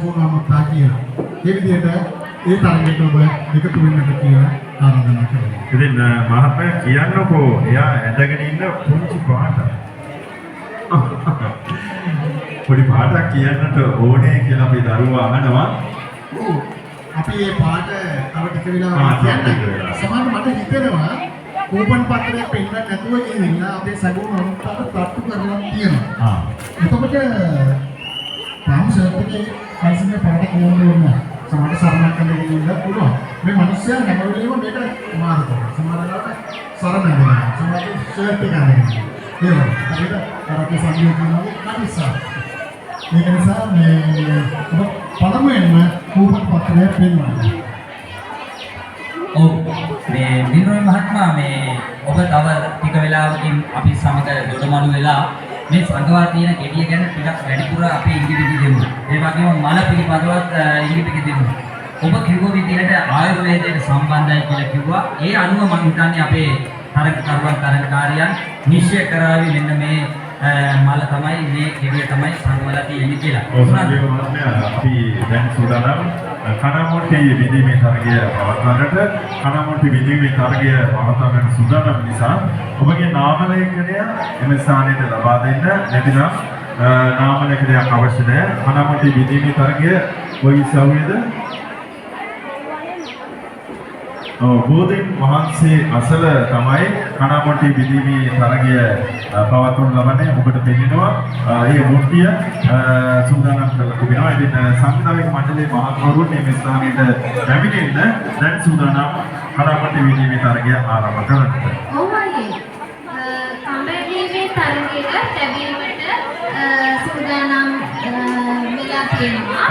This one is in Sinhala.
සම්පූර්ණවම කියන. ඒ විදිහට ඒ තරඟයට ඔබ එකතු වෙන්නට කියලා ආරාධනා කරනවා. ඉතින් මහත්මයා කියන්නකෝ එයා ඇඳගෙන ඉන්න පුංචි පාට. පොඩි පාටක් කියන්නට ඕනේ කියලා අපි දරුවා අහනවා. අපි මේ පාට තව ටික වෙලාවක් කියන්න. සමහර මට හිතෙනවා කූපන් පත්‍රයක් පෙන්නන්න නැතුව ගිහින් අපේ සගුණ අනුත්තර තට්ටු කරලා තියෙනවා. එතකොට තාම සර්ටිෆිකේට් කල්සිනේ පාට කොහොමද වුණා? සමහර සරණක් කරගෙන ඉන්න පුළුවන්. මේ මිනිස්සයා හැම වෙලේම මේක මාරු කරනවා. සමහර වෙලාවට සරණ දෙනවා. සමහර ෂර්ට් එක අරගෙන. ඒ වගේ. අපිට අර අපි සංයෝජනවල කටිසා. මේක නිසා මේ පළමුවෙන්ම කූපන් පත්‍රය පෙන්වන්න. ඔව් මේ විනෝයි මහත්මයා මේ ඔබ තව ටික වෙලාවකින් අපි සමග දොඩමළු වෙලා මේ සංගවා තියෙන ගෙඩිය ගැන ටිකක් වැඩිපුර අපි ඉංග්‍රීසි දෙමු. ඒ වගේම මල පිළිබඳවත් ඉංග්‍රීසි දෙමු. ඔබ කිව්ව විදිහට ආයුර්වේදයට සම්බන්ධයි කියලා කිව්වා. ඒ අනුව මම හිතන්නේ අපේ තරඟකාරයන් නිශ්චය කරાવી මෙන්න මේ මල තමයි මේ ගෙඩිය තමයි සංගවලා තියෙන්නේ කියලා. ඔව් සංජීව මහත්මයා අපි දැන් සූදානම් කනමොට්ටි විදීමේ තරගය පවත්වන්නට කනමොට්ටි විදීමේ තරගය පවත්වන්නට සූදානම් නිසා ඔබගේ නාම ලේඛනය එම ස්ථානයට ලබා දෙන්න. නැතිනම් නාම ලේඛනයක් අවශ්‍ය නැහැ. කනමොට්ටි විදීමේ තරගය කොයි සවයේද? බෝධීන් වහන්සේ අසල තමයි කනමොට්ටි විදීමේ තරගය පවත්වනු ලබන්නේ. ඔබට පෙන්නනවා ඒ මුට්ටිය සූදානම් කරලා තිබෙනවා. ඉතින් සංවිධායක මණ්ඩලයේ මහත්වරුන් මේ ස්ථානයට පැමිණෙන්න දැන් සූදානම් කනමොට්ටි විදීමේ තරගය ආරම්භ කරන්නට. ඔව් අයියේ. කම්බැලීමේ තරගයට ලැබීමට සූදානම් වෙලා තියෙනවා.